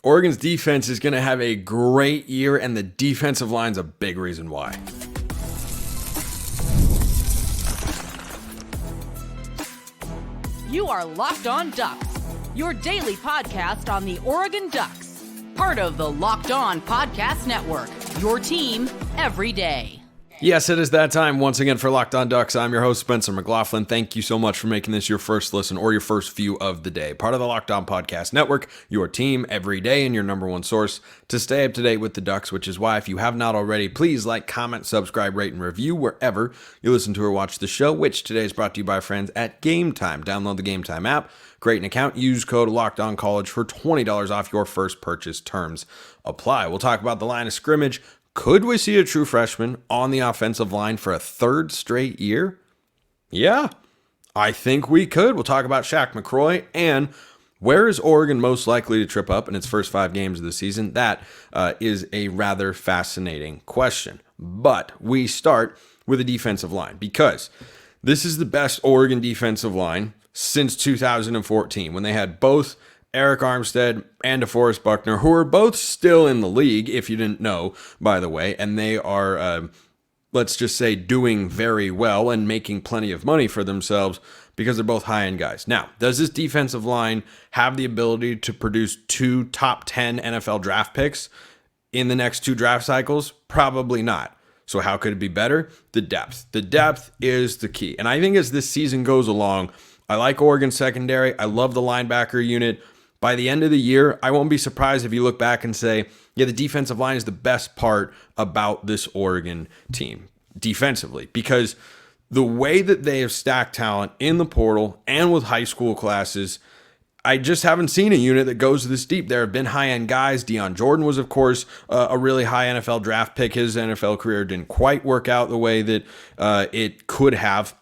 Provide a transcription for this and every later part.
Oregon's defense is going to have a great year, and the defensive line's a big reason why. You are Locked On Ducks, your daily podcast on the Oregon Ducks. Part of the Locked On Podcast Network, your team every day. Yes, it is that time once again for Locked On Ducks. I'm your host, Spencer McLaughlin. Thank you so much for making this your first listen or your first view of the day. Part of the Locked On Podcast Network, your team every day and your number one source to stay up to date with the Ducks, which is why if you have not already, please like, comment, subscribe, rate, and review wherever you listen to or watch the show, which today is brought to you by our friends at Game Time. Download the Game Time app, create an account, use code LOCKEDONCollege for $20 off your first purchase. Terms apply. We'll talk about the line of scrimmage. Could we see a true freshman on the offensive line for a third straight year? Yeah, I think we could. We'll talk about Shaq McCroy and where is Oregon most likely to trip up in its first 5 games of the season. That is a rather fascinating question. But we start with the defensive line because this is the best Oregon defensive line since 2014 when they had both Eric Armstead and DeForest Buckner, who are both still in the league, if you didn't know, by the way, and they are, let's just say, doing very well and making plenty of money for themselves because they're both high-end guys. Now, does this defensive line have the ability to produce 2 top 10 NFL draft picks in the next 2 draft cycles? Probably not. So how could it be better? The depth. The depth is the key. And I think as this season goes along, I like Oregon's secondary. I love the linebacker unit. By the end of the year, I won't be surprised if you look back and say, yeah, the defensive line is the best part about this Oregon team defensively, because the way that they have stacked talent in the portal and with high school classes, I just haven't seen a unit that goes this deep. There have been high-end guys. Deion Jordan was, of course, a really high NFL draft pick. His NFL career didn't quite work out the way that it could have,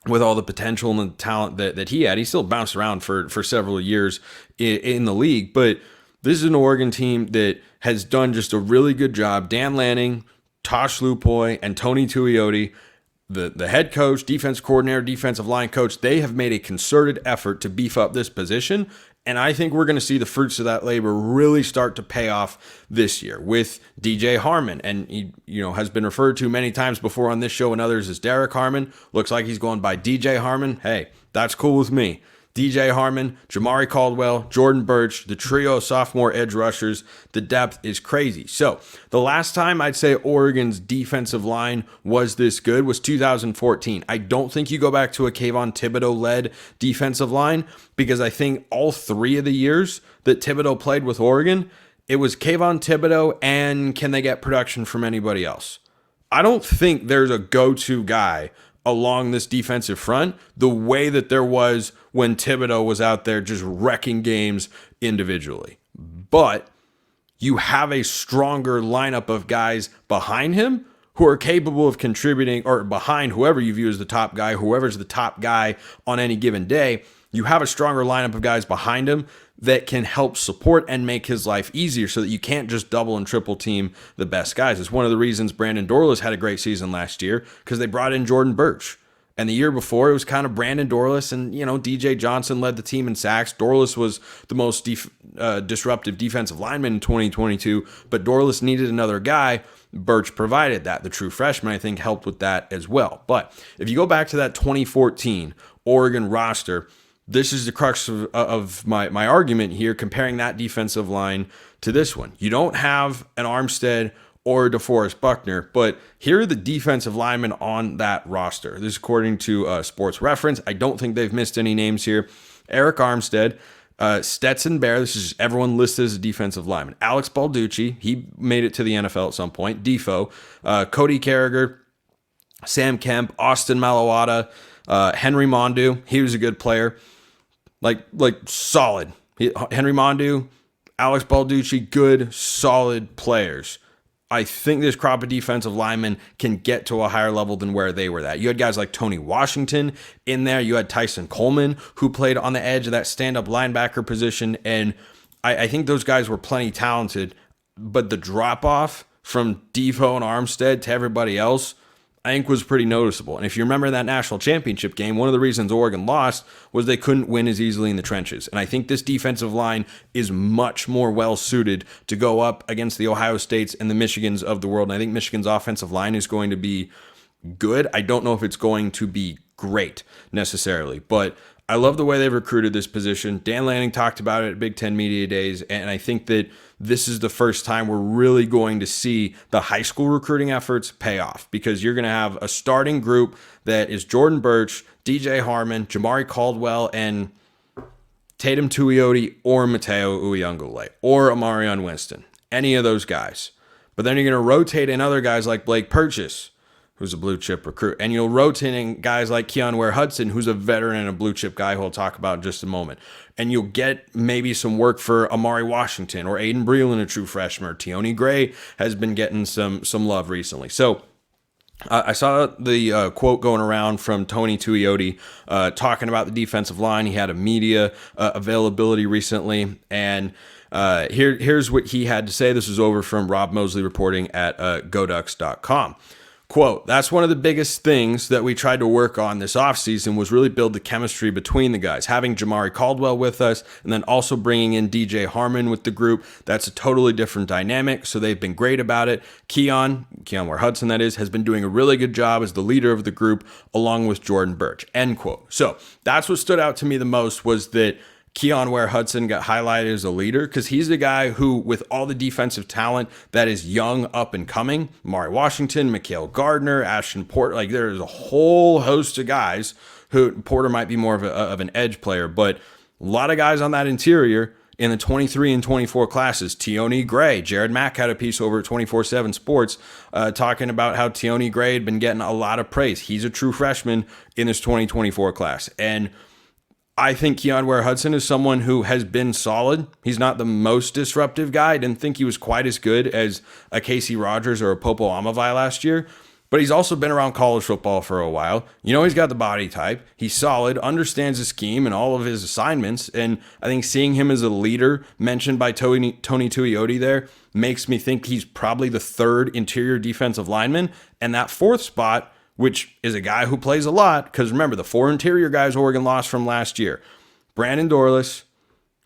with all the potential and the talent that he had. He still bounced around for several years in the league, but this is an Oregon team that has done just a really good job. Dan Lanning, Tosh Lupoy, and Tony Tuioti, the head coach, defense coordinator, defensive line coach, they have made a concerted effort to beef up this position. And I think we're going to see the fruits of that labor really start to pay off this year with DJ Harmon. And he, has been referred to many times before on this show and others as Derek Harmon. Looks like he's going by DJ Harmon. Hey, that's cool with me. DJ Harmon, Jamari Caldwell, Jordan Birch, the trio of sophomore edge rushers, the depth is crazy. So the last time I'd say Oregon's defensive line was this good was 2014. I don't think you go back to a Kayvon Thibodeau-led defensive line because I think all 3 of the years that Thibodeau played with Oregon, it was Kayvon Thibodeau and can they get production from anybody else? I don't think there's a go-to guy along this defensive front the way that there was when Thibodeau was out there just wrecking games individually. But you have a stronger lineup of guys behind him who are capable of contributing, or behind whoever you view as the top guy, whoever's the top guy on any given day. You have a stronger lineup of guys behind him that can help support and make his life easier so that you can't just double and triple team the best guys. It's one of the reasons Brandon Dorlus had a great season last year because they brought in Jordan Birch. And the year before, it was kind of Brandon Dorlus and, DJ Johnson led the team in sacks. Dorlus was the most disruptive defensive lineman in 2022, but Dorlus needed another guy. Birch provided that. The true freshman, I think, helped with that as well. But if you go back to that 2014 Oregon roster, this is the crux of my argument here, comparing that defensive line to this one. You don't have an Armstead or DeForest Buckner, but here are the defensive linemen on that roster. This is according to Sports Reference. I don't think they've missed any names here. Eric Armstead, Stetson Bear, this is everyone listed as a defensive lineman. Alex Balducci, he made it to the NFL at some point. Defoe, Cody Carragher, Sam Kemp, Austin Malawada, Henry Mondu, he was a good player. Like solid. Henry Mondu, Alex Balducci, good, solid players. I think this crop of defensive linemen can get to a higher level than where they were at. You had guys like Tony Washington in there. You had Tyson Coleman, who played on the edge of that stand-up linebacker position. And I think those guys were plenty talented. But the drop-off from Defoe and Armstead to everybody else, I think was pretty noticeable. And if you remember that national championship game, one of the reasons Oregon lost was they couldn't win as easily in the trenches. And I think this defensive line is much more well suited to go up against the Ohio States and the Michigans of the world. And I think Michigan's offensive line is going to be good. I don't know if it's going to be great necessarily, but I love the way they've recruited this position. Dan Lanning talked about it at Big Ten Media Days, and I think that this is the first time we're really going to see the high school recruiting efforts pay off, because you're going to have a starting group that is Jordan Birch, DJ Harmon, Jamari Caldwell, and Tatum Tuioti or Mateo Uyunglele or Amarion Winston, any of those guys. But then you're going to rotate in other guys like Blake Purchase, who's a blue chip recruit. And you'll rotate in guys like Keon Ware-Hudson, who's a veteran and a blue chip guy who we'll talk about in just a moment. And you'll get maybe some work for Amari Washington or Aiden Breland, a true freshman. Or Tioni Gray has been getting some love recently. So I saw the quote going around from Tony Tuioti talking about the defensive line. He had a media availability recently, and here's what he had to say. This was over from Rob Mosley reporting at GoDucks.com. Quote, "That's one of the biggest things that we tried to work on this offseason was really build the chemistry between the guys. Having Jamari Caldwell with us and then also bringing in DJ Harmon with the group, that's a totally different dynamic, so they've been great about it. Keon Ware-Hudson, that is, has been doing a really good job as the leader of the group along with Jordan Birch," end quote. So that's what stood out to me the most, was that Keon Ware-Hudson got highlighted as a leader, because he's the guy who, with all the defensive talent that is young, up and coming, Mari Washington, Mikhail Gardner, Ashton Porter, like there's a whole host of guys who, Porter might be more of an edge player, but a lot of guys on that interior in the 23 and 24 classes. Tioni Gray, Jared Mack had a piece over at 24/7 Sports talking about how Tioni Gray had been getting a lot of praise. He's a true freshman in this 2024 class. And I think Keon Ware-Hudson is someone who has been solid. He's not the most disruptive guy. I didn't think he was quite as good as a Casey Rogers or a Popo Amavai last year, but he's also been around college football for a while. You know, he's got the body type. He's solid, understands the scheme and all of his assignments. And I think seeing him as a leader mentioned by Tony Tuioti there makes me think he's probably the third interior defensive lineman. And that fourth spot, which is a guy who plays a lot, because remember, the four interior guys Oregon lost from last year: Brandon Dorlus,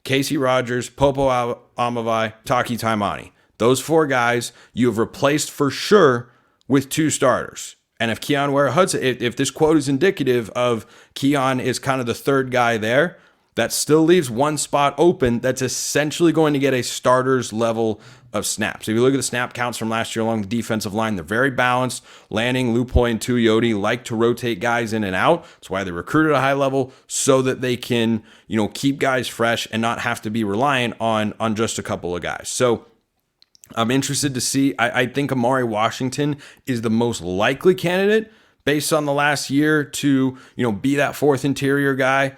Casey Rogers, Popo Amavai, Taki Taimani. Those four guys you have replaced for sure with two starters. And if Keon Ware-Hudson, if this quote is indicative of Keon is kind of the third guy there, that still leaves one spot open that's essentially going to get a starter's level of snaps. If you look at the snap counts from last year along the defensive line, they're very balanced. Lanning, Lupoy, and Tuioti like to rotate guys in and out. That's why they recruit at a high level, so that they can, keep guys fresh and not have to be reliant on just a couple of guys. So I'm interested to see. I think Amari Washington is the most likely candidate based on the last year to, be that fourth interior guy.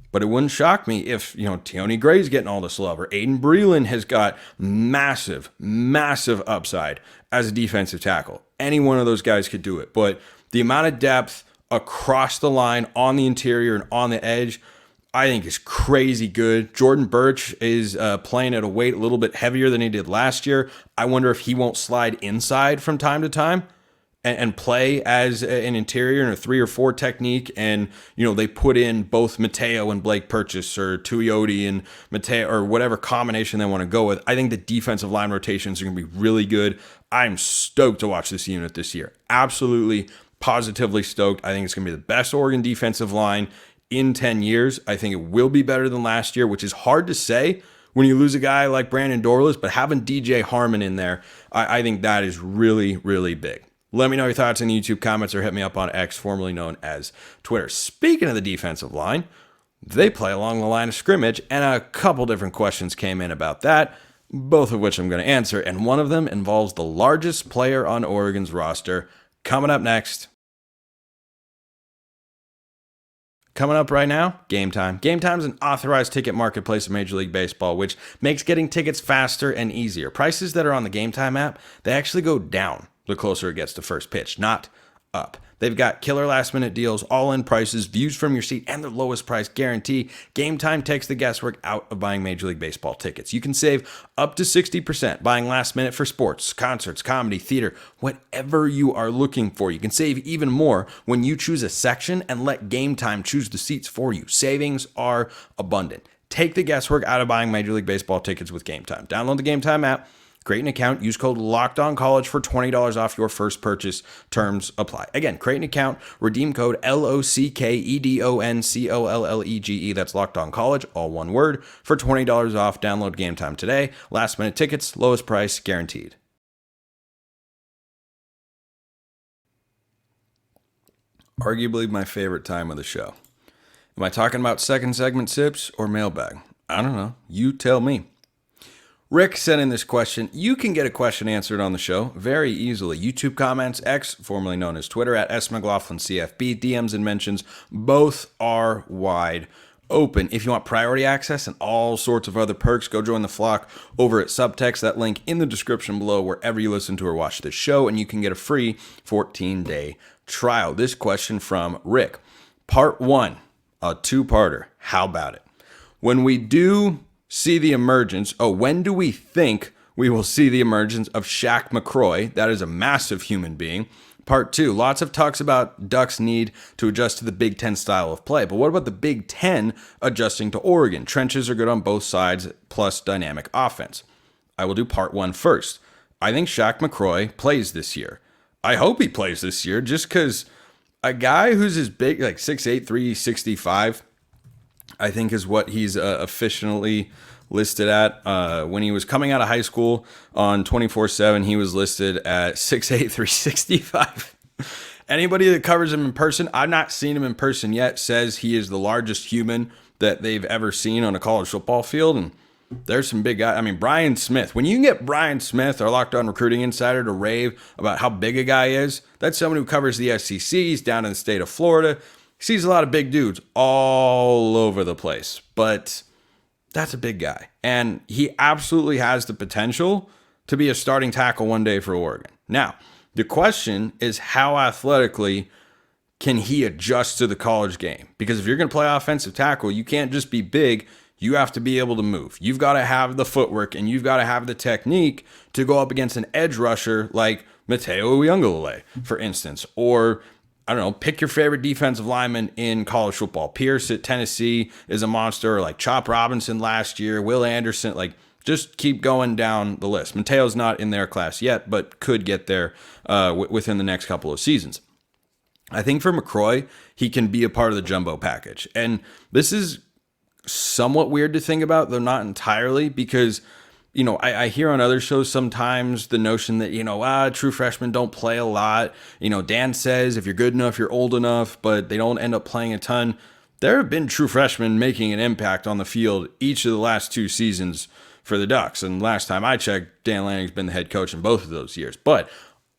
But it wouldn't shock me if, Tioni Gray's getting all this love, or Aiden Breland has got massive, massive upside as a defensive tackle. Any one of those guys could do it. But the amount of depth across the line on the interior and on the edge, I think is crazy good. Jordan Birch is playing at a weight a little bit heavier than he did last year. I wonder if he won't slide inside from time to time and play as an interior in a 3 or 4 technique. And, they put in both Mateo and Blake Purchase, or Tuioti and Mateo, or whatever combination they want to go with. I think the defensive line rotations are going to be really good. I'm stoked to watch this unit this year. Absolutely, positively stoked. I think it's going to be the best Oregon defensive line in 10 years. I think it will be better than last year, which is hard to say when you lose a guy like Brandon Dorlus, but having DJ Harmon in there, I think that is really, really big. Let me know your thoughts in the YouTube comments, or hit me up on X, formerly known as Twitter. Speaking of the defensive line, they play along the line of scrimmage, and a couple different questions came in about that, both of which I'm going to answer, and one of them involves the largest player on Oregon's roster. Coming up next. Coming up right now, Game Time. Game Time is an authorized ticket marketplace in Major League Baseball, which makes getting tickets faster and easier. Prices that are on the Game Time app, they actually go down the closer it gets to first pitch, not up. They've got killer last-minute deals, all-in prices, views from your seat, and their lowest price guarantee. Game Time takes the guesswork out of buying Major League Baseball tickets. You can save up to 60% buying last minute for sports, concerts, comedy, theater, whatever you are looking for. You can save even more when you choose a section and let Game Time choose the seats for you. Savings are abundant. Take the guesswork out of buying Major League Baseball tickets with Game Time. Download the Game Time app. Create an account, use code LOCKEDONCollege for $20 off your first purchase. Terms apply. Again, create an account, redeem code LOCKEDONCOLLEGE. That's LOCKEDONCollege, all one word, for $20 off. Download Game Time today. Last minute tickets, lowest price guaranteed. Arguably my favorite time of the show. Am I talking about second segment sips or mailbag? I don't know. You tell me. Rick sent in this question. You can get a question answered on the show very easily. YouTube comments, X, formerly known as Twitter, at @McLaughlinCFB, DMs and mentions, both are wide open. If you want priority access and all sorts of other perks, go join the flock over at Subtext. That link in the description below wherever you listen to or watch this show, and you can get a free 14-day trial. This question from Rick. Part 1, a two-parter. How about it? When we do see the emergence, when do we think we will see the emergence of Shaq McCroy? That is a massive human being. Part 2, lots of talks about Ducks need to adjust to the Big Ten style of play. But what about the Big Ten adjusting to Oregon? Trenches are good on both sides, plus dynamic offense. I will do part 1 first. I think Shaq McCroy plays this year. I hope he plays this year, just because a guy who's as big, like 6'8", 365, I think is what he's officially listed at. When he was coming out of high school on 24/7, he was listed at 6'8", 365. Anybody that covers him in person, I've not seen him in person yet, says he is the largest human that they've ever seen on a college football field. And there's some big guys. I mean, Brian Smith. When you can get Brian Smith, our Locked On Recruiting Insider, to rave about how big a guy is, that's someone who covers the SEC. He's down in the state of Florida. Sees a lot of big dudes all over the place, but that's a big guy. And he absolutely has the potential to be a starting tackle one day for Oregon. Now, the question is, how athletically can he adjust to the college game? Because if you're going to play offensive tackle, you can't just be big. You have to be able to move. You've got to have the footwork and you've got to have the technique to go up against an edge rusher like Mateo Uiagalelei, for instance, or I don't know, pick your favorite defensive lineman in college football. Pierce at Tennessee is a monster, like Chop Robinson last year, Will Anderson, like just keep going down the list. Mateo's not in their class yet, but could get there within the next couple of seasons. I think for McCroy, he can be a part of the jumbo package. And this is somewhat weird to think about, though not entirely, because I hear on other shows sometimes the notion that, true freshmen don't play a lot. Dan says if you're good enough, you're old enough, but they don't end up playing a ton. There have been true freshmen making an impact on the field each of the last 2 seasons for the Ducks. And last time I checked, Dan Lanning's been the head coach in both of those years. But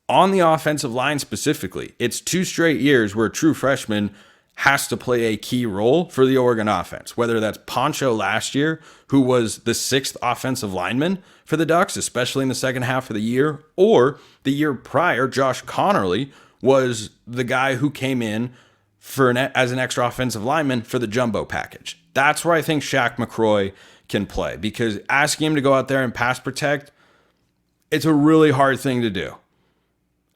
on the offensive line specifically, it's 2 straight years where a true freshman has to play a key role for the Oregon offense, whether that's Poncho last year, who was the 6th offensive lineman for the Ducks, especially in the second half of the year, or the year prior, Josh Connerly was the guy who came in as an extra offensive lineman for the jumbo package. That's where I think Shaq McCroy can play, because asking him to go out there and pass protect, it's a really hard thing to do.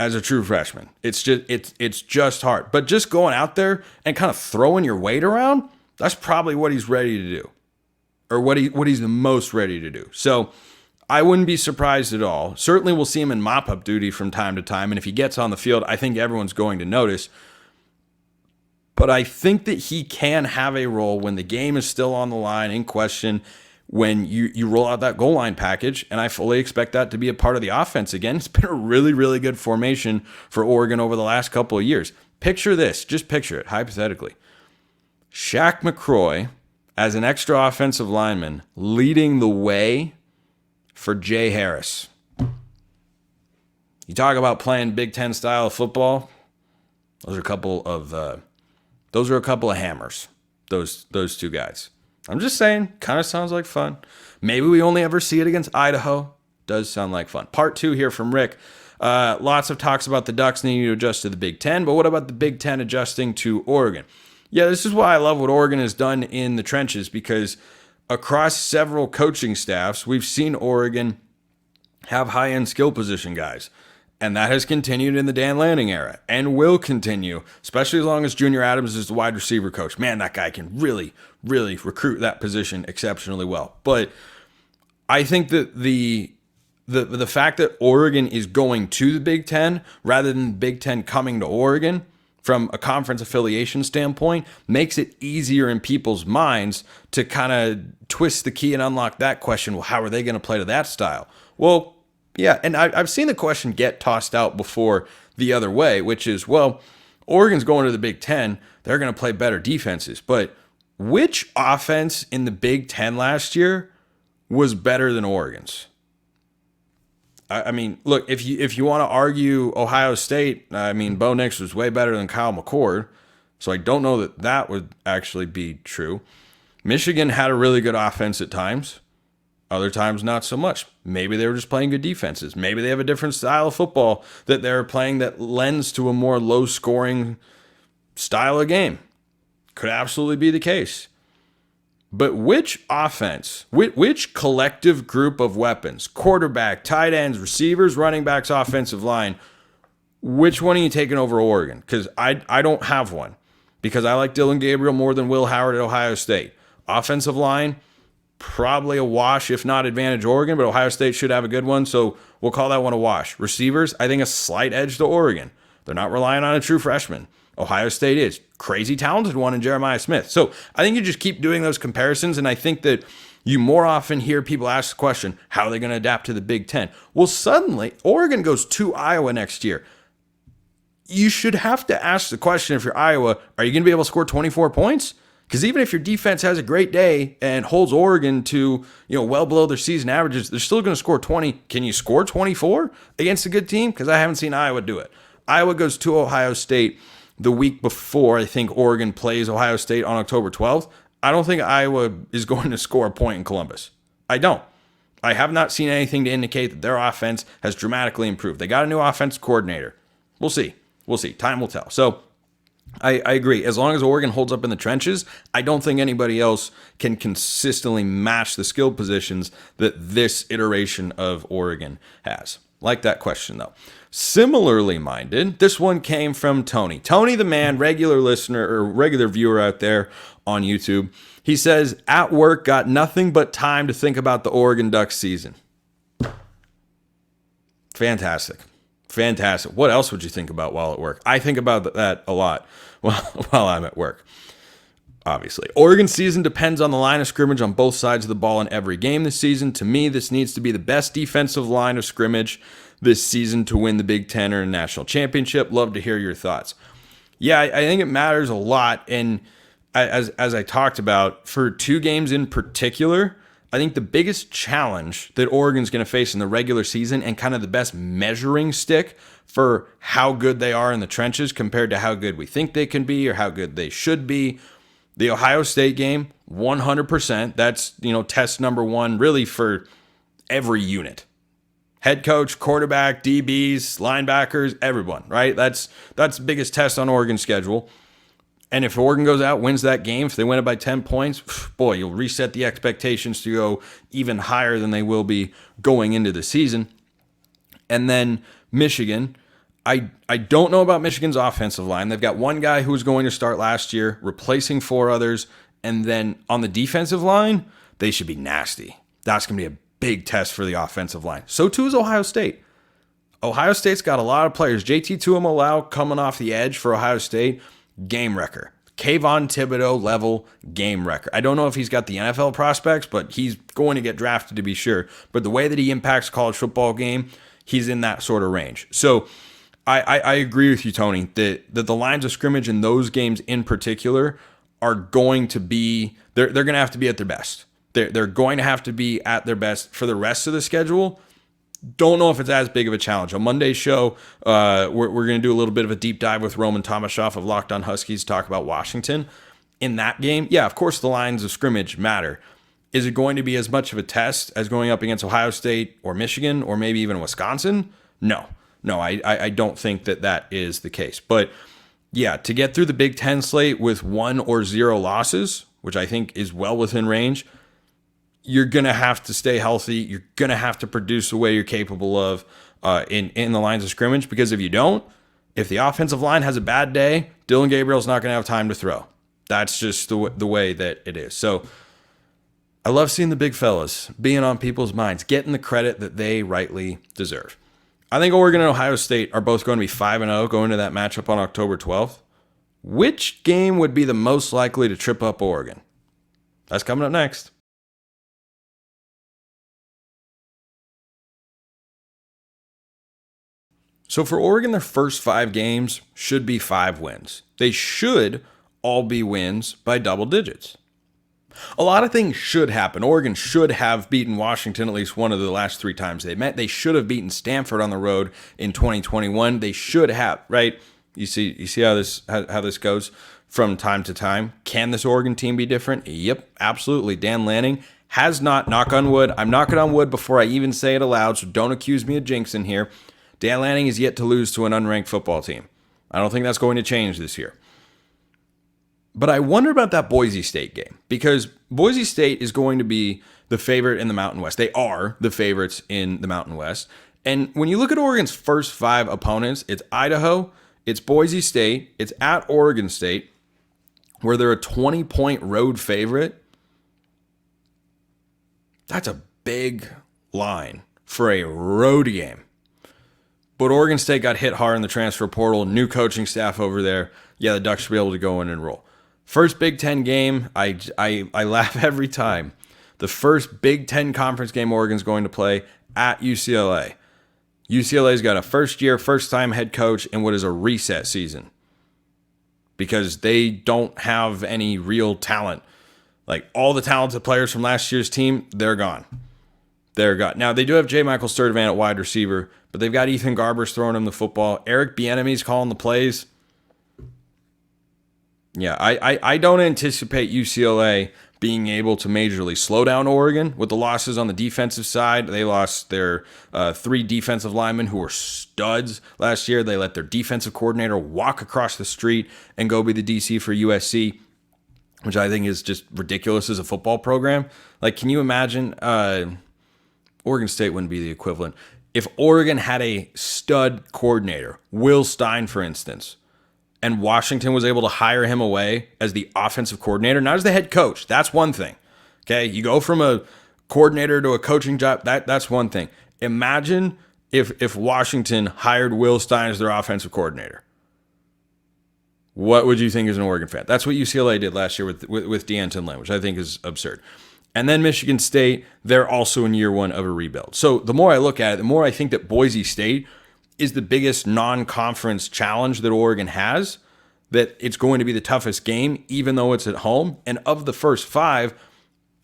As a true freshman, it's just hard. But just going out there and kind of throwing your weight around, that's probably what he's ready to do, or what he's the most ready to do. So I wouldn't be surprised at all. Certainly, we'll see him in mop-up duty from time to time, and if he gets on the field, I think everyone's going to notice. But I think that he can have a role when the game is still on the line, in question, when you roll out that goal line package, and I fully expect that to be a part of the offense again. It's been a really, really good formation for Oregon over the last couple of years. Picture this. Just picture it, hypothetically. Shaq McCroy as an extra offensive lineman leading the way for Jay Harris. You talk about playing Big Ten style of football. Those are a couple of hammers, those 2 guys. I'm just saying, kind of sounds like fun. Maybe we only ever see it against Idaho. Does sound like fun. Part 2 here from Rick. Lots of talks about the Ducks needing to adjust to the Big Ten, but what about the Big Ten adjusting to Oregon? Yeah, this is why I love what Oregon has done in the trenches, because across several coaching staffs, we've seen Oregon have high-end skill position guys. And that has continued in the Dan Lanning era and will continue, especially as long as Junior Adams is the wide receiver coach. Man, that guy can really, really recruit that position exceptionally well. But I think that the fact that Oregon is going to the Big Ten rather than the Big Ten coming to Oregon from a conference affiliation standpoint makes it easier in people's minds to kind of twist the key and unlock that question. Well, how are they going to play to that style? Well, yeah, and I've seen the question get tossed out before the other way, which is, well, Oregon's going to the Big Ten. They're going to play better defenses. But which offense in the Big Ten last year was better than Oregon's? I mean, look, if you want to argue Ohio State, I mean, Bo Nix was way better than Kyle McCord. So I don't know that would actually be true. Michigan had a really good offense at times. Other times, not so much. Maybe they were just playing good defenses. Maybe they have a different style of football that they're playing that lends to a more low-scoring style of game. Could absolutely be the case. But which offense, which collective group of weapons, quarterback, tight ends, receivers, running backs, offensive line, which one are you taking over Oregon? Because I don't have one. Because I like Dylan Gabriel more than Will Howard at Ohio State. Offensive line, probably a wash, if not advantage Oregon, but Ohio State should have a good one, so we'll call that one a wash. Receivers, I think a slight edge to Oregon. They're not relying on a true freshman. Ohio State is. Crazy talented one in Jeremiah Smith. So I think you just keep doing those comparisons, and I think that you more often hear people ask the question, how are they going to adapt to the Big Ten? Well, suddenly, Oregon goes to Iowa next year. You should have to ask the question, if you're Iowa, are you going to be able to score 24 points? Because even if your defense has a great day and holds Oregon to, well below their season averages, they're still going to score 20. Can you score 24 against a good team? Because I haven't seen Iowa do it. Iowa goes to Ohio State the week before I think Oregon plays Ohio State on October 12th. I don't think Iowa is going to score a point in Columbus. I don't. I have not seen anything to indicate that their offense has dramatically improved. They got a new offensive coordinator. We'll see. Time will tell. So I agree. As long as Oregon holds up in the trenches, I don't think anybody else can consistently match the skill positions that this iteration of Oregon has. Like that question, though. Similarly minded, this one came from Tony. Tony the man, regular listener or regular viewer out there on YouTube. He says, at work, got nothing but time to think about the Oregon Ducks season. Fantastic. What else would you think about while at work? I think about that a lot while I'm at work. Obviously, Oregon season depends on the line of scrimmage on both sides of the ball in every game this season. To me, this needs to be the best defensive line of scrimmage this season to win the Big Ten or a national championship. Love to hear your thoughts. Yeah, I think it matters a lot. And as I talked about, for two games in particular, I think the biggest challenge that Oregon's going to face in the regular season and kind of the best measuring stick for how good they are in the trenches compared to how good we think they can be or how good they should be. The Ohio State game, 100%. That's, test number one really for every unit. Head coach, quarterback, DBs, linebackers, everyone, right? That's the biggest test on Oregon's schedule. And if Oregon goes out, wins that game, if they win it by 10 points, boy, you'll reset the expectations to go even higher than they will be going into the season. And then Michigan, I don't know about Michigan's offensive line. They've got one guy who was going to start last year, replacing four others. And then on the defensive line, they should be nasty. That's going to be a big test for the offensive line. So too is Ohio State. Ohio State's got a lot of players. JT Tuimoloau coming off the edge for Ohio State, game wrecker. Kayvon Thibodeau level game wrecker. I don't know if he's got the NFL prospects, but he's going to get drafted to be sure. But the way that he impacts college football game, he's in that sort of range. So I agree with you, Tony, that the lines of scrimmage in those games in particular are going to be, they're going to have to be at their best. They're going to have to be at their best for the rest of the schedule. Don't know if it's as big of a challenge. On Monday's show, we're going to do a little bit of a deep dive with Roman Tomashoff of Locked On Huskies to talk about Washington. In that game, yeah, of course the lines of scrimmage matter. Is it going to be as much of a test as going up against Ohio State or Michigan or maybe even Wisconsin? No. No, I don't think that is the case. But yeah, to get through the Big Ten slate with 1 or 0 losses, which I think is well within range, you're going to have to stay healthy. You're going to have to produce the way you're capable of in the lines of scrimmage, because if you don't, if the offensive line has a bad day, Dylan Gabriel's not going to have time to throw. That's just the way that it is. So I love seeing the big fellas being on people's minds, getting the credit that they rightly deserve. I think Oregon and Ohio State are both going to be 5-0 going into that matchup on October 12th. Which game would be the most likely to trip up Oregon? That's coming up next. So for Oregon, their first 5 games should be 5 wins. They should all be wins by double digits. A lot of things should happen. Oregon should have beaten Washington at least one of the last 3 times they met. They should have beaten Stanford on the road in 2021. They should have, right? You see how this goes from time to time. Can this Oregon team be different? Yep, absolutely. Dan Lanning has not, knock on wood. I'm knocking on wood before I even say it aloud, so don't accuse me of jinxing here. Dan Lanning is yet to lose to an unranked football team. I don't think that's going to change this year. But I wonder about that Boise State game, because Boise State is going to be the favorite in the Mountain West. They are the favorites in the Mountain West. And when you look at Oregon's first 5 opponents, it's Idaho, it's Boise State, it's at Oregon State, where they're a 20-point road favorite. That's a big line for a road game. But Oregon State got hit hard in the transfer portal, new coaching staff over there. Yeah, the Ducks should be able to go in and roll. First Big Ten game, I laugh every time. The first Big Ten conference game Oregon's going to play at UCLA. UCLA's got a first-time head coach in what is a reset season, because they don't have any real talent. Like, all the talented players from last year's team, they're gone. They're gone. Now, they do have J. Michael Sturdivant at wide receiver, but they've got Ethan Garbers throwing him the football. Eric Bieniemy's calling the plays. Yeah, I don't anticipate UCLA being able to majorly slow down Oregon with the losses on the defensive side. They lost their 3 defensive linemen who were studs last year. They let their defensive coordinator walk across the street and go be the DC for USC, which I think is just ridiculous as a football program. Like, can you imagine? Oregon State wouldn't be the equivalent. If Oregon had a stud coordinator, Will Stein, for instance, and Washington was able to hire him away as the offensive coordinator, not as the head coach. That's one thing. Okay, you go from a coordinator to a coaching job. That's one thing. Imagine if Washington hired Will Stein as their offensive coordinator. What would you think as an Oregon fan? That's what UCLA did last year with D'Anton Lynn, which I think is absurd. And then Michigan State, they're also in year 1 of a rebuild. So the more I look at it, the more I think that Boise State is the biggest non-conference challenge that Oregon has, that it's going to be the toughest game, even though it's at home. And of the first 5,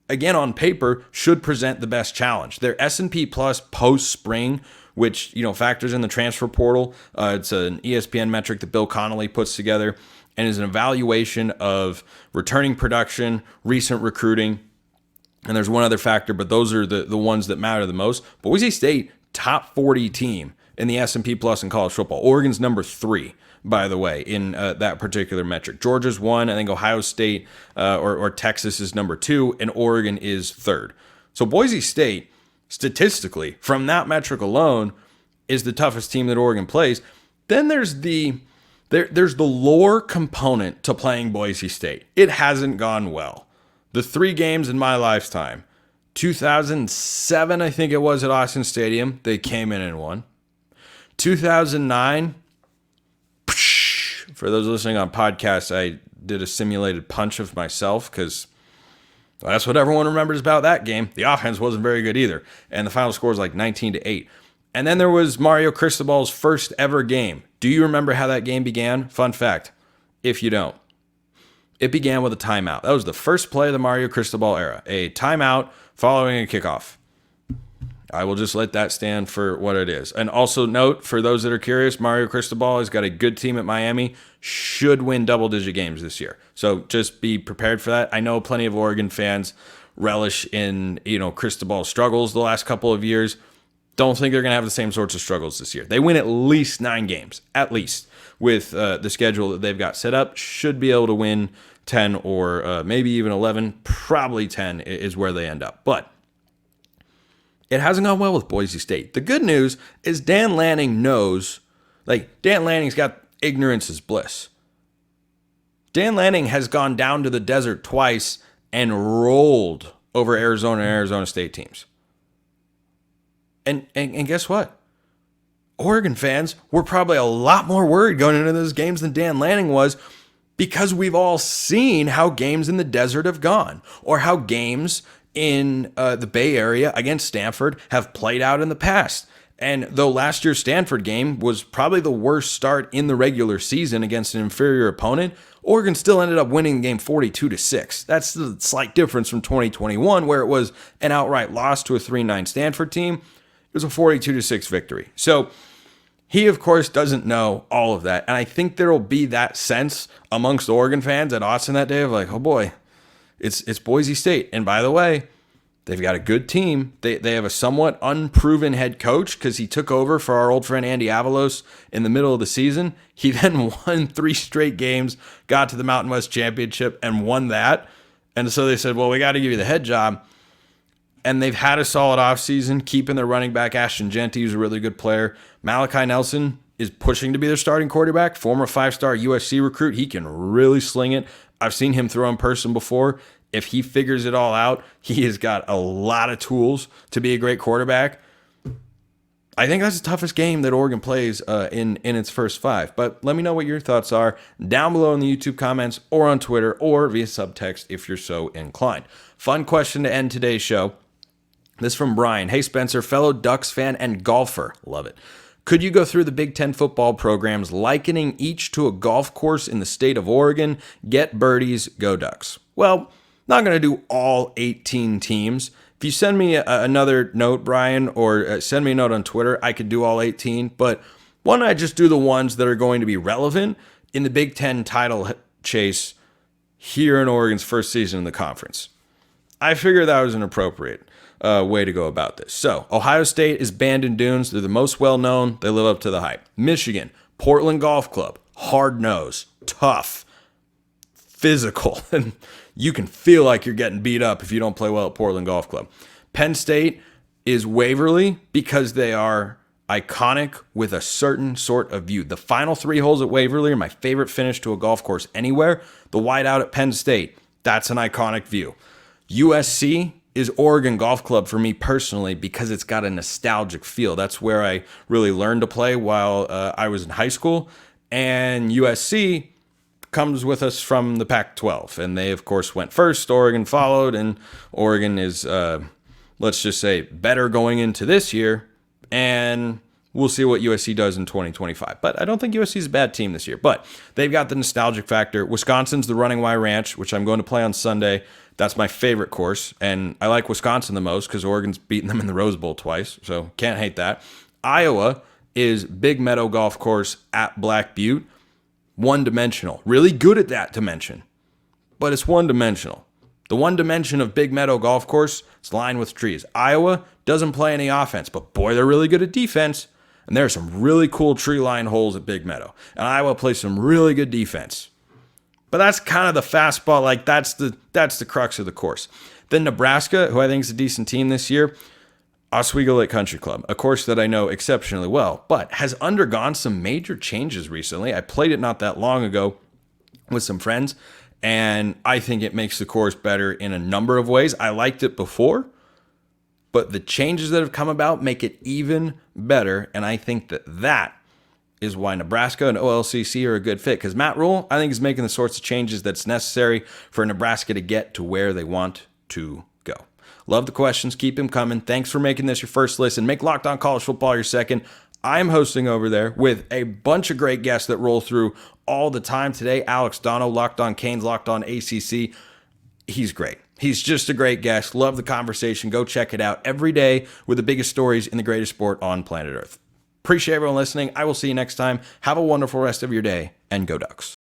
again, on paper, should present the best challenge. Their S&P Plus post-spring, which, factors in the transfer portal. It's an ESPN metric that Bill Connolly puts together and is an evaluation of returning production, recent recruiting, and there's one other factor, but those are the ones that matter the most. Boise State, top 40 team in the S&P Plus in college football. Oregon's number 3, by the way, in that particular metric. Georgia's 1. I think Ohio State or Texas is number 2, and Oregon is 3rd. So Boise State, statistically, from that metric alone, is the toughest team that Oregon plays. Then there's the lore component to playing Boise State. It hasn't gone well. The 3 games in my lifetime, 2007, I think it was, at Austin Stadium, they came in and won. 2009, for those listening on podcasts, I did a simulated punch of myself because that's what everyone remembers about that game. The offense wasn't very good either, and the final score was like 19-8. And then there was Mario Cristobal's first ever game. Do you remember how that game began? Fun fact, if you don't. It began with a timeout. That was the first play of the Mario Cristobal era. A timeout following a kickoff. I will just let that stand for what it is. And also note, for those that are curious, Mario Cristobal has got a good team at Miami. Should win double-digit games this year. So just be prepared for that. I know plenty of Oregon fans relish in, Cristobal's struggles the last couple of years. Don't think they're going to have the same sorts of struggles this year. They win at least 9 games, at least, with the schedule that they've got set up. Should be able to win 10 or maybe even 11. Probably 10 is where they end up. But it hasn't gone well with Boise State. The good news is Dan Lanning knows, Dan Lanning's got ignorance is bliss. Dan Lanning has gone down to the desert twice and rolled over Arizona and Arizona State teams. And guess what? Oregon fans were probably a lot more worried going into those games than Dan Lanning was, because we've all seen how games in the desert have gone, or how games in the Bay Area against Stanford have played out in the past. And though last year's Stanford game was probably the worst start in the regular season against an inferior opponent, Oregon still ended up winning the game 42-6. That's the slight difference from 2021, where it was an outright loss to a 3-9 Stanford team. It was a 42-6 victory. So he, of course, doesn't know all of that. And I think there will be that sense amongst Oregon fans at Austin that day of like, oh boy, it's Boise State. And by the way, they've got a good team. They have a somewhat unproven head coach, because he took over for our old friend Andy Avalos in the middle of the season. He then won 3 straight games, got to the Mountain West Championship, and won that. And so they said, well, we got to give you the head job. And they've had a solid offseason, keeping their running back, Ashton Genty, who's a really good player. Malachi Nelson is pushing to be their starting quarterback, former 5-star USC recruit. He can really sling it. I've seen him throw in person before. If he figures it all out, he has got a lot of tools to be a great quarterback. I think that's the toughest game that Oregon plays in its first 5. But let me know what your thoughts are down below in the YouTube comments, or on Twitter, or via subtext if you're so inclined. Fun question to end today's show. This from Brian. Hey, Spencer, fellow Ducks fan and golfer. Love it. Could you go through the Big Ten football programs, likening each to a golf course in the state of Oregon? Get birdies, go Ducks. Well, not going to do all 18 teams. If you send me another note, Brian, or send me a note on Twitter, I could do all 18. But why don't I just do the ones that are going to be relevant in the Big Ten title chase here in Oregon's first season in the conference? I figured that was an appropriate way to go about this. So, Ohio State is Bandon Dunes. They're the most well-known. They live up to the hype. Michigan, Portland Golf Club. Hard nose, tough, physical, and you can feel like you're getting beat up if you don't play well at Portland Golf Club. Penn State is Waverly, because they are iconic with a certain sort of view. The final 3 holes at Waverly are my favorite finish to a golf course anywhere. The whiteout at Penn State, that's an iconic view. USC is Oregon Golf Club for me personally, because it's got a nostalgic feel. That's where I really learned to play while I was in high school. And USC comes with us from the Pac-12. And they, of course, went first. Oregon followed. And Oregon is, let's just say, better going into this year. And we'll see what USC does in 2025. But I don't think USC is a bad team this year. But they've got the nostalgic factor. Wisconsin's the Running Y Ranch, which I'm going to play on Sunday. That's my favorite course, and I like Wisconsin the most because Oregon's beaten them in the Rose Bowl twice, so can't hate that. Iowa is Big Meadow Golf Course at Black Butte. One-dimensional. Really good at that dimension, but it's one-dimensional. The one dimension of Big Meadow Golf Course is lined with trees. Iowa doesn't play any offense, but boy, they're really good at defense, and there are some really cool tree-lined holes at Big Meadow, and Iowa plays some really good defense. But that's kind of the fastball, like that's the crux of the course. Then Nebraska, who I think is a decent team this year, Oswego Lake Country Club, a course that I know exceptionally well, but has undergone some major changes recently. I played it not that long ago with some friends, and I think it makes the course better in a number of ways. I liked it before, but the changes that have come about make it even better, and I think that is why Nebraska and OLCC are a good fit, because Matt Rule, I think, is making the sorts of changes that's necessary for Nebraska to get to where they want to go. Love the questions. Keep them coming. Thanks for making this your first listen. Make Locked On College Football your second. I'm hosting over there with a bunch of great guests that roll through all the time. Today, Alex Dono, Locked On Canes, Locked On ACC. He's great. He's just a great guest. Love the conversation. Go check it out every day with the biggest stories in the greatest sport on planet Earth. Appreciate everyone listening. I will see you next time. Have a wonderful rest of your day, and go Ducks.